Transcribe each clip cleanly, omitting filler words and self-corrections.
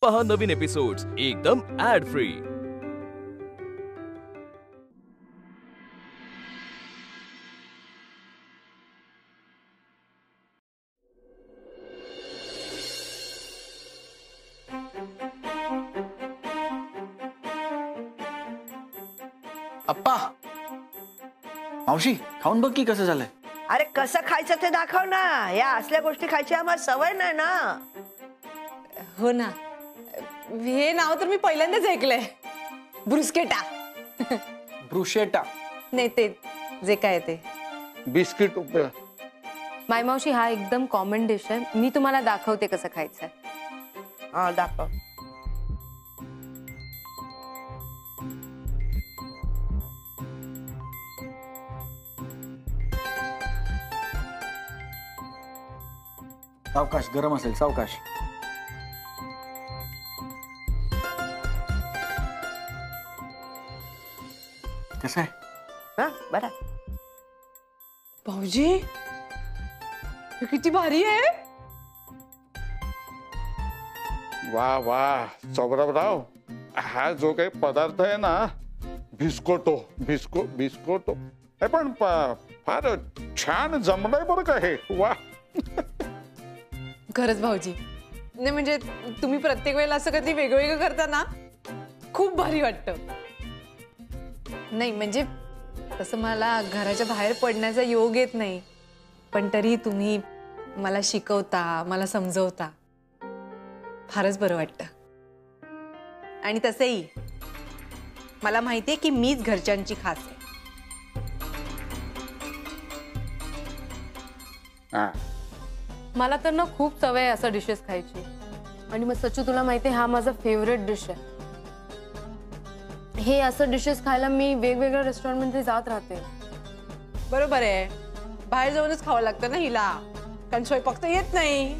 पहा नवीन एपिसोड्स एकदम add free. अप्पा, मावशी खाऊन बघ की कसं झालंय। अरे कसं खायचं ते दाखव ना। या असल्या गोष्टी खायची आम्हाला सवय नाही ना। हो ना, हे नाव तर मी पहिल्यांदाच ऐकलंय, ब्रुस्केटा। ब्रुशेटा नाही, ते जे काय ते बिस्किट। माय मावशी, हा एकदम कॉमन डिश आहे। मी तुम्हाला दाखवते कसं खायचंय। हा दाखव। सावकाश, गरम असेल, सावकाश। कसं आहे? हा बरं। भाऊजी, हे किती भारी आहे। वा वा सौरभराव, हा जो काही पदार्थ आहे ना, बिस्कोटो हे पण फार छान जमलंय बरं का हे। वा खरंच भाऊजी, नाही म्हणजे तुम्ही प्रत्येक वेळेला असं कधी वेगवेगळं करता ना, खूप भारी वाटतं। नाही म्हणजे तसं मला घराच्या बाहेर पडण्याचा योग येत नाही, पण तरी तुम्ही मला शिकवता, मला समजवता, फारच बरं वाटतं। आणि तसंही मला माहितीये की मीच घरच्यांची खास आहे। हा, मला तर ना खूप सवय आहे असं डिशेस खायची। आणि मग सच्चू, तुला माहिती आहे, हा माझा फेवरेट डिश आहे। हे असं डिशेस खायला मी वेगवेगळ्या रेस्टॉरंटमध्ये जात राहते। बरोबर आहे, बाहेर जाऊनच खावं लागतं ना हिला, कारण स्वयंपाक तर येत नाही,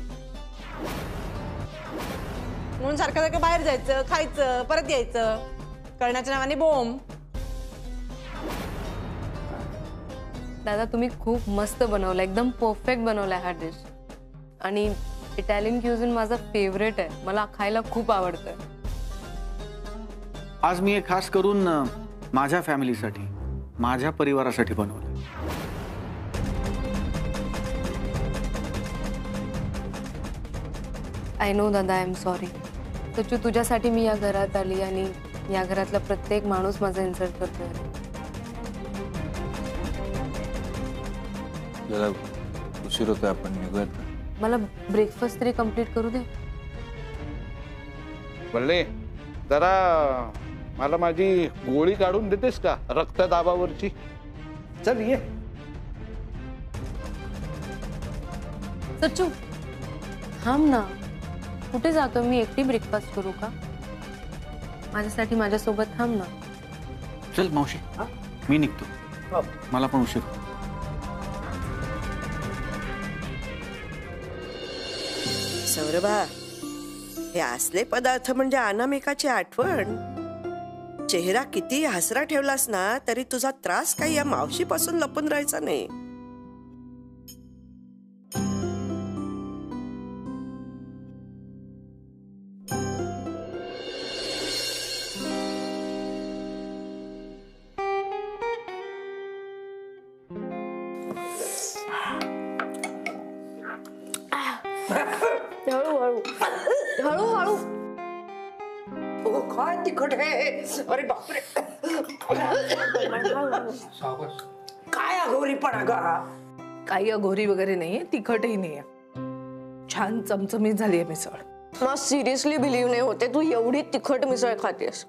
म्हणून सारखं सारखं बाहेर जायचं, खायचं, परत यायचं, करण्याच्या नावाने बोंब। दादा, तुम्ही खूप मस्त बनवला, एकदम परफेक्ट बनवलाय हा डिश। आणि इटालियन क्युझिन माझा फेवरेट आहे, मला खायला खूप आवडतं। आज मी हे खास करून माझ्या फॅमिलीसाठी, माझ्या परिवारासाठी बनवलं। आय नो दादा, आय एम सॉरी। सच्चू, तुझ्यासाठी मी या घरात आली आणि या घरातला प्रत्येक माणूस माझा इन्सल्ट करतोय। जरा उशीर होतोय, आपण निघूयात। मला ब्रेकफास्ट तरी कंप्लीट करू दे। बल्ले, जरा मला माझी गोळी काढून देतेस का, रक्तदाबावरची? चल ये। सच्चू थांब ना, कुठे जातो? मी एकटी ब्रेकफास्ट करू का? माझ्यासाठी माझ्यासोबत थांब ना। चल मावशी, मी निघतो, मला पण उशीर होतो। सौरभा, हे असले पदार्थ म्हणजे अनामिकाची आठवण। चेहरा किती हसरा ठेवलास ना, तरी तुझा त्रास काही या मावशीपासून लपून राहायचा नाही। हळूहळू हळूहळू। काय तिखट आहे, अरे बापरे। काय अघोरीपणा गा। काही अघोरी वगैरे नाहीये, तिखटही नाहीये, छान चमचमीत झाली आहे मिसळ। मला सिरियसली बिलीव्ह नाही होते तू एवढी तिखट मिसळ खातेस।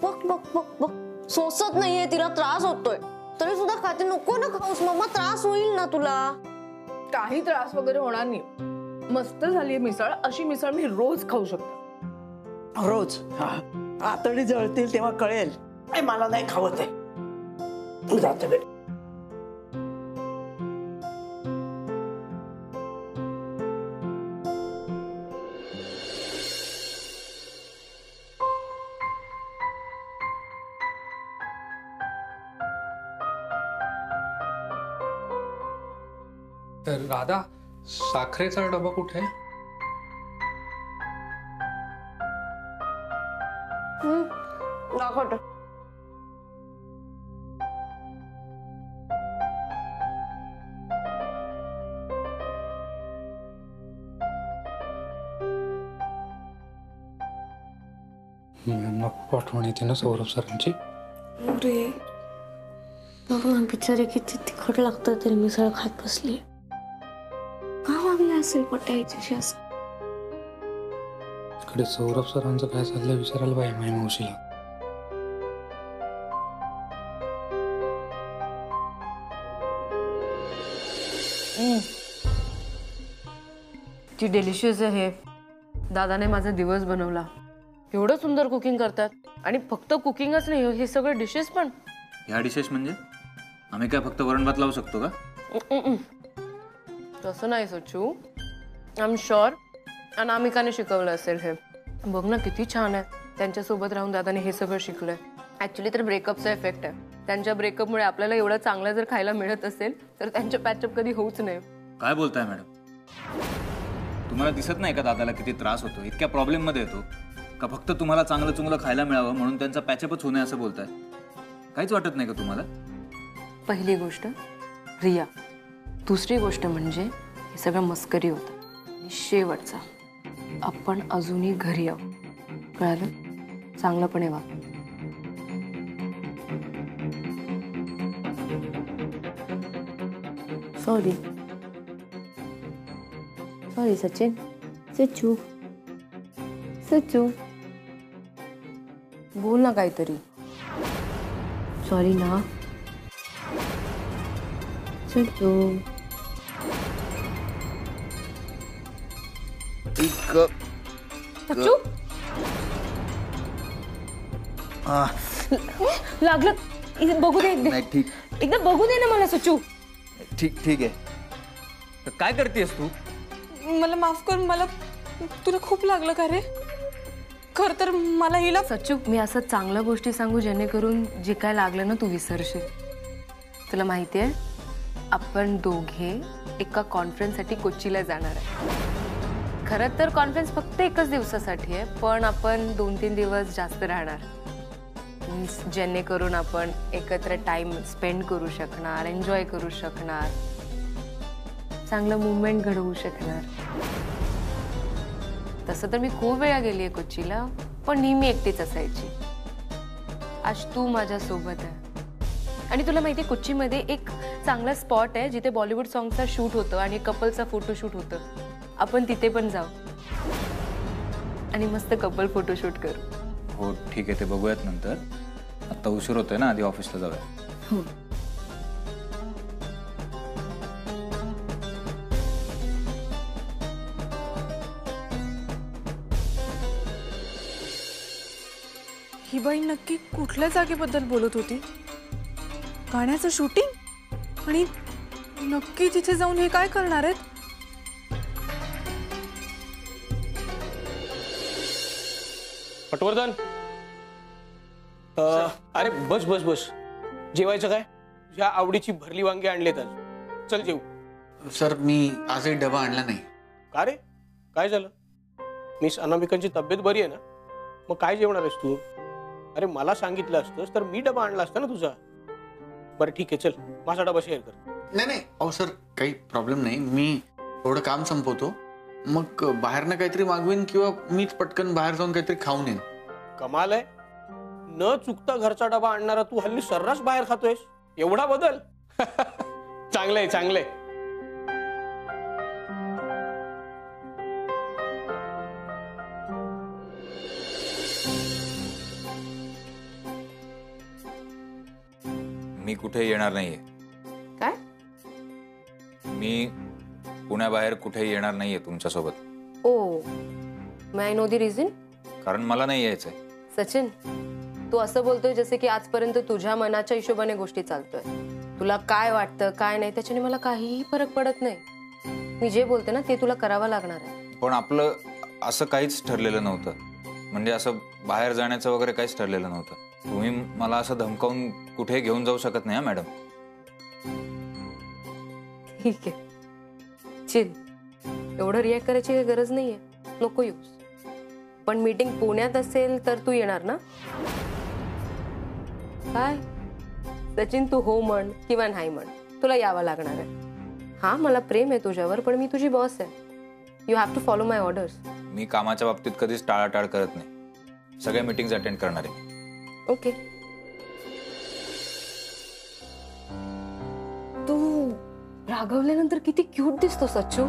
बघ बघ बघ बघ, सोसत नाहीये, तिला त्रास होतोय तरी सुद्धा खाते। नको ना खाऊस मम्मा, त्रास होईल ना तुला। काही त्रास वगैरे होणार नाही, मस्त झालीये मिसळ। अशी मिसळ मी रोज खाऊ शकते। रोज? आतडी जळतील तेव्हा कळेल। मला नाही खावत आहे, जाते बे। तर राधा, साखरेचा डबा कुठे आहे? दाखवतो. यांना पाठवण येते ना सौरभ सरांची. अरे बघ ना बिचारे किती तिखट लागतं तरी मिसळ खात बसली. का वागली असेल पट्ट्याची असं. इकडे सौरभ सरांचं काय चाललंय विचारायला पाहिजे माझ्या मावशीला. ती डिलिशियस आहे. दादाने माझा दिवस बनवला. एवढं सुंदर कुकिंग करतात आणि फक्त कुकिंगच नाही हे सगळं डिशेस पण. ह्या डिशेस म्हणजे आम्ही काय फक्त वरण भात लावू शकतो का? तसं नाही सचू. आय एम शुअर अनामिकाने शिकवलं असेल हे. बघ ना किती छान आहे. त्यांच्यासोबत राहून दादाने हे सगळं शिकलंय. ऍक्च्युली तर ब्रेकअपचा इफेक्ट आहे. त्यांच्या ब्रेकअपमुळे आपल्याला एवढं चांगलं जर खायला मिळत असेल तर त्यांच्या पॅचअप कधी होऊच नाही. काय बोलताय मॅडम? तुम्हाला दिसत नाही का दादाला किती त्रास होतो? इतक्या प्रॉब्लेम मध्ये येतो का फक्त तुम्हाला चांगलं चुंगलं खायला मिळावं म्हणून त्यांचा पॅचअपच होऊ नये असं बोलताय? काहीच वाटत नाही का तुम्हाला? पहिली गोष्ट रिया. दुसरी गोष्ट म्हणजे हे सगळं मस्करी होतं. आणि शेवटचा आपण अजूनही घरी आहोत. कळालं? चांगलंपणे वाग. Sorry sorry Sachin. सचू सचू बोल ना काहीतरी. सॉरी ना सचू. सचू लागलं. बघू दे एकदा बघू दे ना मला सचू. ठीक ठीक आहे. तर काय करतेस तू? मला माफ कर. मला तुला खूप लागलं का रे? खर तर मला हिला. सचू मी असं चांगल्या गोष्टी सांगू जेणेकरून जे काय लागलं ना तू विसरशील. तुला माहिती आहे आपण दोघे एका कॉन्फरन्ससाठी कोचीला जाणार आहे. खरं तर कॉन्फरन्स फक्त एकच दिवसासाठी आहे पण आपण 2-3 दिवस जास्त राहणार. जेणेकरून आपण एकत्र टाइम स्पेंड करू शकणार. एन्जॉय करू शकणार. चांगलं मुवमेंट घडवू शकणार. तसं तर मी खूप वेळा गेली आहे कोचीला पण नेहमी एकटीच असायची. आज तू माझ्या सोबत आहे. आणि तुला माहिती आहे कोचीमध्ये एक चांगला स्पॉट आहे जिथे बॉलिवूड सॉंगचा शूट होतं आणि कपलचा फोटोशूट होतं. आपण तिथे पण जाऊ आणि मस्त कपल फोटोशूट करू. हो ठीक आहे ते बघूयात नंतर. आता उशीर होतोय ना आधी ऑफिसला जाऊया. हो. ही बाई नक्की कुठल्या जागेबद्दल बोलत होती? गाण्याचं शूटिंग? आणि नक्की तिथे जाऊन हे काय करणार आहेत? पटवर्धन अरे बस बस बस. जेवायचं काय? तुझ्या आवडीची भरली वांगी आणलेत आज. चल जेऊ. सर मी आजही डबा आणला नाही. का रे? काय झालं? मिस अनामिकांची तब्येत बरी आहे ना? मग काय जेवणार आहेस तू? अरे मला सांगितलं असतंस तर मी डबा आणला असता ना तुझा. बरं ठीक आहे चल माझा डबा शेअर कर. नाही नाही अहो सर काही प्रॉब्लेम नाही. मी थोडं काम संपवतो मग बाहेरनं काहीतरी मागवीन किंवा मीच पटकन बाहेर जाऊन काहीतरी खाऊन येईन. कमाल आहे. न चुकता घरचा डबा आणणारा तू हल्ली सर्रास बाहेर खातोयस. एवढा बदल. चांगलंय चांगलंय. मी कुठे येणार नाहीये. काय? मी पुण्याबाहेर कुठे येणार नाहीये तुमच्यासोबत. ओ मे आय नो द रिझन? कारण मला नाही यायचंय. सचिन तू असं बोलतोय जसे की आजपर्यंत तुझ्या मनाच्या हिशोबाने गोष्टी चालतोय. तुला काय वाटतं काय नाही त्याच्याने मला काहीही फरक पडत नाही. मी जे बोलते ना ते तुला करावं लागणार आहे. पण आपलं असं काहीच ठरलेलं नव्हतं. म्हणजे असं बाहेर जाण्याचं वगैरे काहीच ठरलेलं नव्हतं. तुम्ही मला असं धमकावून कुठे घेऊन जाऊ शकत नाही मॅडम. ठीक आहे चिल. एवढं रिॲक्ट करायची काही गरज नाहीये. नको येऊस. पण मीटिंग पुण्यात असेल तर तू येणार ना? काय सचिन, तू हो म्हण किंवा नाही म्हण, तुला यावं लागणार आहे. हा, मला प्रेम आहे तुझ्यावर, पण मी तुझी बॉस आहे. You have to follow my orders. मी कामाच्या बाबतीत कधीच टाळाटाळ करत नाही. सगळ्या मीटिंग्स अटेंड करणार आहे. ओके. तू रागवल्यानंतर किती क्यूट दिसतो सच्चू.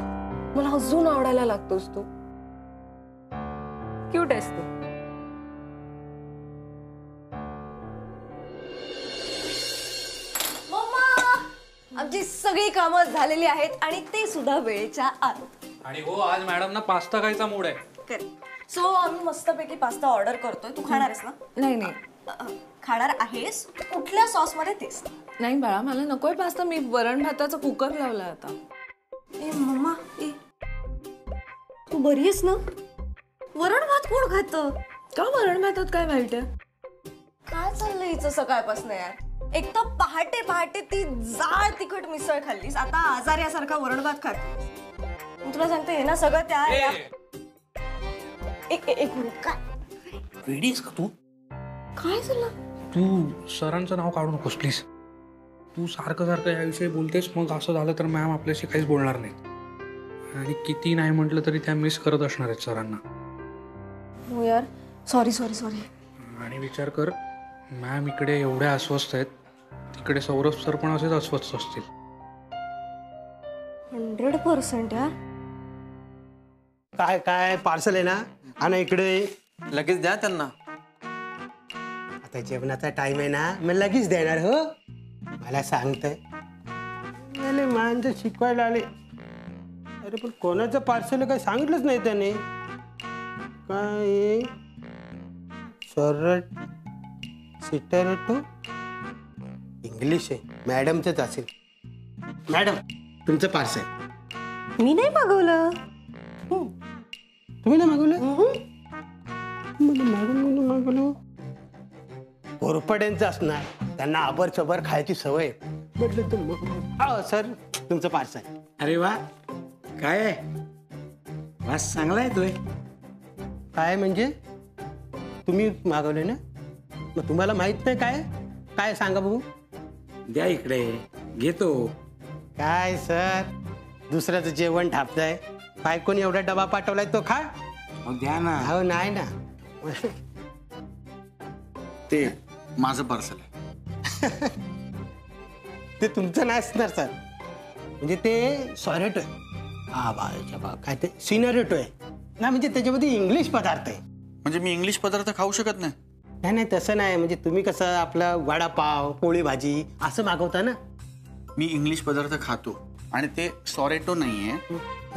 मला अजून आवडायला लागतोस तू. क्यूट आहेस तू. आमची सगळी कामं झालेली आहेत आणि ते सुद्धा वेळेच्या आत. आणि हो, आज मॅडम ना पास्ता खायचा मूड आहे. सो आम्ही मस्तपैकी पास्ता ऑर्डर करतोय. तू खाणार आहेस ना? नाही खाणार आहेस? कुठल्या सॉस मध्ये तेस? नाही बाळा, मला नकोय पास्ता. मी वरण भाताचा कुकर लावला आता. ए मम्मा, ए तू बरी आहेस ना? वरण भात कोण खातं? का वरण भातात काय वाईट आहे? काय चाललंय हिचं सकाळपासून यार? एक तर पहाटे पहाटे ती जाळ तिखट मिसळ खाल्लीस, आता आजाऱ्यासारखा वरण भात खात. तुला सांगते हे ना सगळं त्या एक मिनिट. काय वेडीस का तू? काय झालं? तू सरांचं नाव काढू नकोस प्लीज. तू सारखं सारखं याविषयी बोलतेस, मग असं झालं तर मॅम आपल्याशी काहीच बोलणार नाही. आणि किती नाही म्हटलं तरी त्या मिस करत असणार आहेत सरांना. हो यार, सॉरी सॉरी सॉरी. आणि विचार कर, मॅम इकडे एवढ्या अस्वस्थ आहेत, तिकडे सौरभ सर पण असेच अस्वस्थ असतील. 100% यार. काय काय पार्सल आहे ना? आणा इकडे. लगेच द्या त्यांना. आता जेवणाचा टाइम आहे ना, मग लगेच देणार. हो, मला सांगतंय माणसं शिकवायला आले. अरे पण कोणाचं पार्सल काय सांगितलंच नाही त्याने. काय सरट सिटरेटो इंग्लिश आहे, मॅडमचंच असेल. मॅडम, तुमचं पार्सल. मी नाही मागवलं. तुम्ही नाही मागवलं? मागवलं कोरपड्यांचं असणार, त्यांना आबर चबर खायची सवय. म्हटलं तर सर, तुमचं पार्सल. अरे वा, काय आहे? वास चांगला येतोय. काय म्हणजे? तुम्ही मागवले ना, मग तुम्हाला माहित नाही काय काय? सांगा बघू. द्या इकडे, घेतो. काय सर, दुसऱ्याचं जेवण ठापताय. बायकोनी एवढा डबा पाठवलाय, तो खा. द्या ना. हो, नाही ना. ते माझं पार्सल आहे. ते तुमचं नाही असणार सर. म्हणजे ते सॉरेटो आहे. हा बा, काय ते सिनरेटो आहे ना, म्हणजे त्याच्यामध्ये इंग्लिश पदार्थ आहे. म्हणजे मी इंग्लिश पदार्थ खाऊ शकत नाही? नाही नाही, तसं नाही. म्हणजे तुम्ही कसं आपलं वडापाव, पोळी भाजी असं मागवता ना. मी इंग्लिश पदार्थ खातो आणि ते सॉरेटो नाहीये,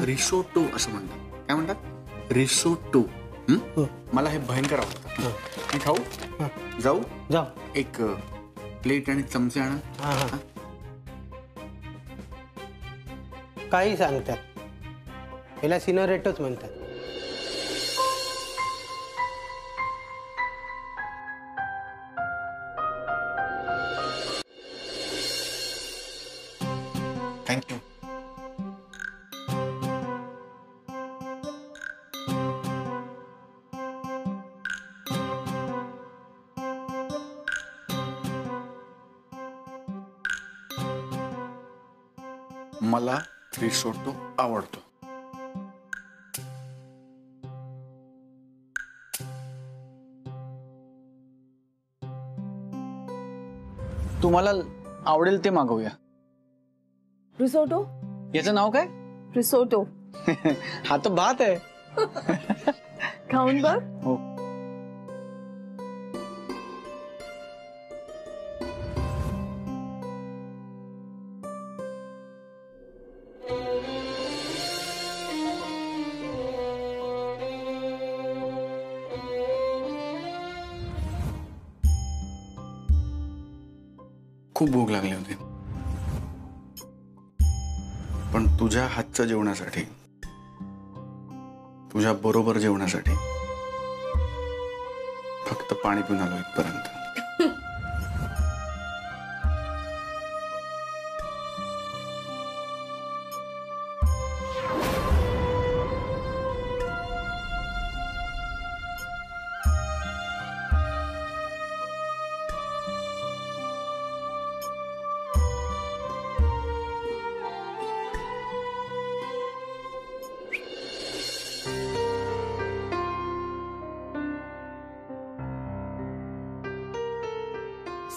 रिसोटो असं म्हणतात. काय म्हणतात? रिसोटो. मला हे भयंकर आवडतं. मी खाऊ? जाऊ जाऊ. एक प्लेट आणि चमचे आणा. काही सांगतात, याला सिनरेटोच म्हणतात. थँक्यू. मला रिसोटो आवडतो. तुम्हाला आवडेल ते मागवूया. रिसोटो? याचं नाव काय? रिसोटो. हा तर भात आहे. खाऊन बघ. हो. खूप भूक लागली होती, पण तुझ्या हातच्या जेवणासाठी, तुझ्या बरोबर जेवणासाठी फक्त पाणी पिऊन आलो इथपर्यंत.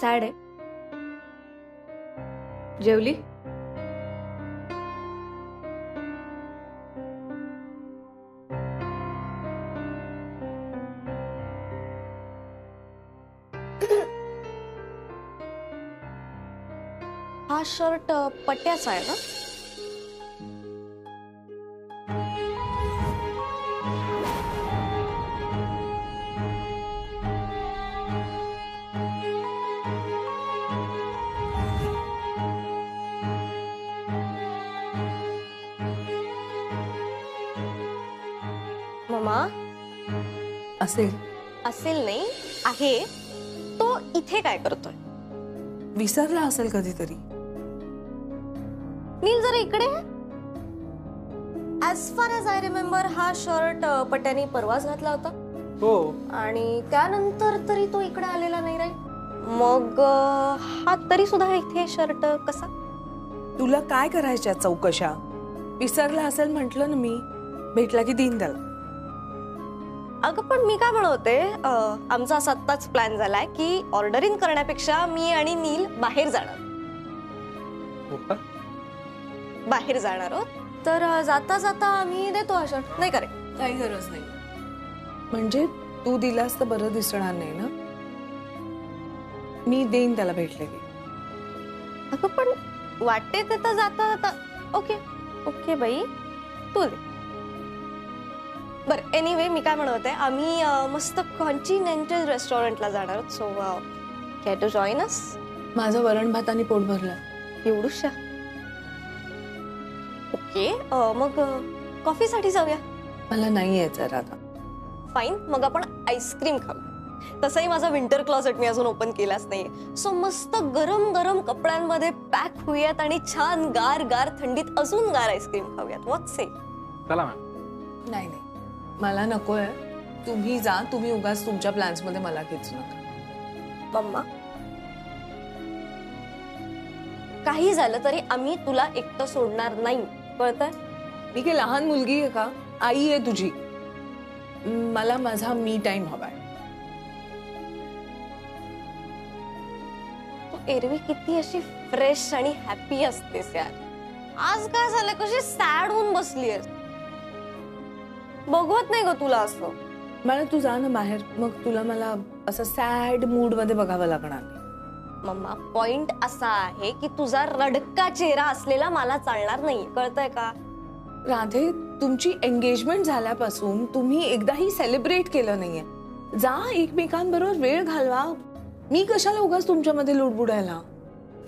सॅड आहे. जेवली? हा शर्ट पट्ट्याचा आहे ना? मम्मा, असेल असेल नाही आहे. तो इथे काय करतोय? विसरला असेल कधीतरी. नील जरा इकडे. As far as I remember हा शर्ट पट्यानी परवाच घातला होता. हो. आणि त्यानंतर तरी तो इकडे आलेला नाही राहील. मग हा तरी सुद्धा इथे शर्ट कसा? तुला काय करायच्या चौकशा? विसरला असेल म्हटलं ना मी. भेटला की देईन त्याला. अगं पण मी काय म्हणते, आमचा असा आत्ताच प्लॅन झालाय की ऑर्डर इन करण्यापेक्षा मी आणि नील बाहेर जाणार. बाहेर जाणार आहोत. तर जाता जाता आम्ही देतो हा शर्ट. नाही करे काही गरज नाही. म्हणजे तू दिलास तर बरं दिसणार नाही ना. मी देईन त्याला भेटले की. अगं पण वाटते ते तर जाता जाता. ओके ओके बाई, तू दे. बरं एनिवे मी काय म्हणते, आम्ही मस्त कॉन्टिनेंटल रेस्टॉरंटला जाणार आहोत. सो कॅन टू जॉईन अस? माझं वरण भाताने पोट भरलं. एवढूशा? ओके, मग कॉफीसाठी जाऊया. मला नाही यायचं राधा. फाईन, मग आपण आईस्क्रीम खाऊ. तसंही माझा विंटर क्लॉसेट मी अजून ओपन केलाच नाहीये. सो मस्त गरम गरम कपड्यांमध्ये पॅक होऊयात आणि छान गार गार थंडीत अजून गार आईस्क्रीम खाऊयात. व्हॉट से? चला मॅम. नाही नाही, मला नकोय. तुम्ही जा. तुम्ही उगाच तुमच्या प्लॅन्स मध्ये मला खेचू नका. मम्मा, काही झालं तरी आम्ही तुला एकटं सोडणार नाही, कळतंय? मी काय लहान मुलगी आहे का? आई आहे तुझी. मला माझा मी टाइम हवाय. तू एरवी किती अशी फ्रेश आणि हॅपी असतेस यार. आज काय झालं, कशी सॅड होऊन बसलीयस? बघवत नाही ग तुला असं. मला तू जा ना बाहेर. मग तुला मला असं सॅड मूड मध्ये बघावं लागणार नाही. मम्मा, पॉइंट असा आहे की तुझा रडका चेहरा असलेला मला चालणार नाही, कळतंय का? राधे, तुमची एंगेजमेंट झाल्यापासून तुम्ही एकदाही सेलिब्रेट केलं नाहीये. जा एकमेकांबरोबर वेळ घालवा. मी कशाला उगाच तुमच्यामध्ये लुडबुडायला.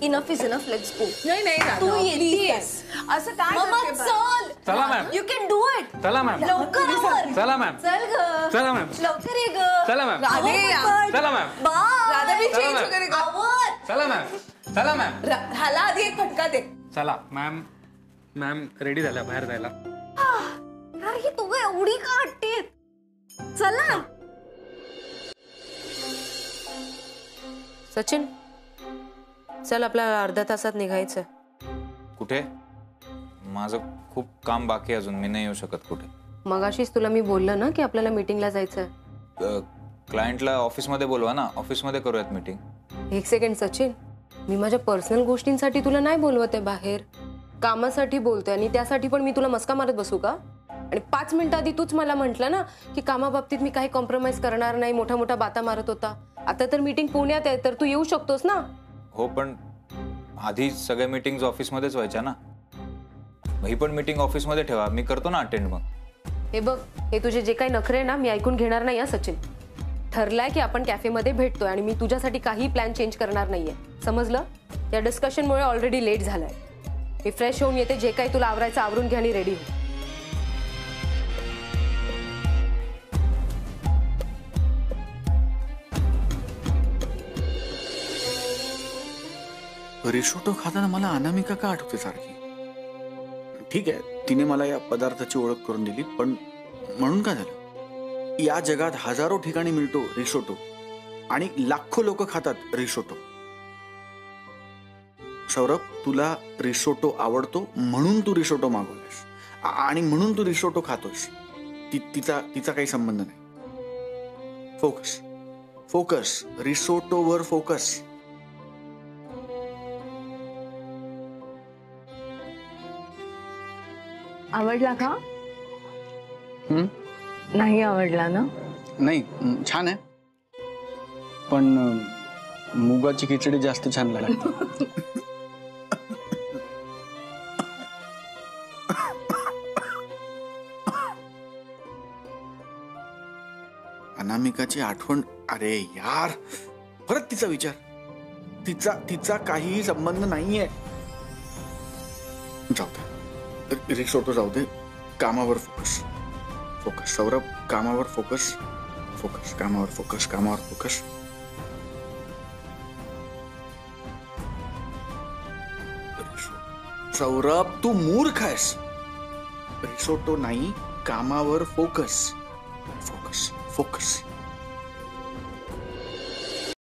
Enough is enough, let's go. नाही नाही राधा, तू please येतेस असं काय मम्मा, करते बाई? चल. चला ma'am. You can do it. चला मॅम. लवकर आवर. चला मॅम. चल ग. चला मॅम. लवकर ये ग. चला मॅम. राधे यार. चला मॅम. राधा, मी चला चेंज मॅम. वगैरे कर. आवर. चला मॅम. चला मॅम. ह्याला आधी एक फटका दे. चला मॅम. मॅम रेडी झाल्या बाहेर जायला. यार ही तू एवढी का हट्टी? चला. सचिन, चल आपल्याला अर्ध्या तासात निघायचं. कुठे? माझं खूप काम बाकी अजून, मी नाही येऊ शकत कुठे. मगाशीच तुला मी बोललं ना की आपल्याला मीटिंगला जायचंय. क्लायंटला ऑफिसमध्ये बोलवा ना, ऑफिसमध्ये करूयात मीटिंग. एक सेकंड सचिन, मी माझ्या पर्सनल गोष्टींसाठी तुला नाही बोलवत आहे बाहेर. कामासाठी बोलते आणि त्यासाठी पण मी तुला मस्का मारत बसू का? आणि 5 मिनिटं आधी तूच मला म्हटलं ना की कामाबाबतीत मी काही कॉम्प्रोमाइज करणार नाही, मोठ्या मोठ्या बाता मारत होता. आता तर मीटिंग पुण्यात आहे तर तू येऊ शकतोस ना? हो, पण आधी सगळ्या मीटिंग्स ऑफिसमध्येच व्हायच्या ना. ही पण मीटिंग ऑफिसमध्ये ठेवा, मी करतो ना अटेंड. मग हे बघ, हे तुझे जे काही नखरे ना मी ऐकून घेणार नाही हा सचिन. ठरलाय की आपण कॅफेमध्ये भेटतोय आणि मी तुझ्यासाठी काही प्लॅन चेंज करणार नाहीये, समजलं? या डिस्कशनमुळे ऑलरेडी लेट झालाय. मी फ्रेश होऊन येते, जे काही तुला आवरायचं आवरून घ्या आणि रेडी हो. रिसोटो खाताना मला अनामिका का आठवते सारखी. ठीक आहे, तिने मला या पदार्थाची ओळख करून दिली, पण म्हणून काय झालं? या जगात हजारो ठिकाणी मिळतो रिसोटो आणि लाखो लोक खातात रिसोटो. सौरभ, तुला रिसोटो आवडतो म्हणून तू रिसोटो मागवलास आणि म्हणून तू रिसोटो खातोस. तिचा काही संबंध नाही. फोकस फोकस रिसोटोवर फोकस. आवडला का? नाही आवडला ना? नाही छान आहे, पण मुगाची खिचडी जास्त छान लागते. अनामिकाची आठवण. अरे यार, परत तिचा विचार. तिचा काहीही संबंध नाहीये. जाऊ दे, रिसोटो जाऊ दे. कामावर फोकस. सौरभ, कामावर फोकस. कामावर फोकस. सौरभ, तू मूर्ख आहेस. रिसोटो नाही, कामावर फोकस.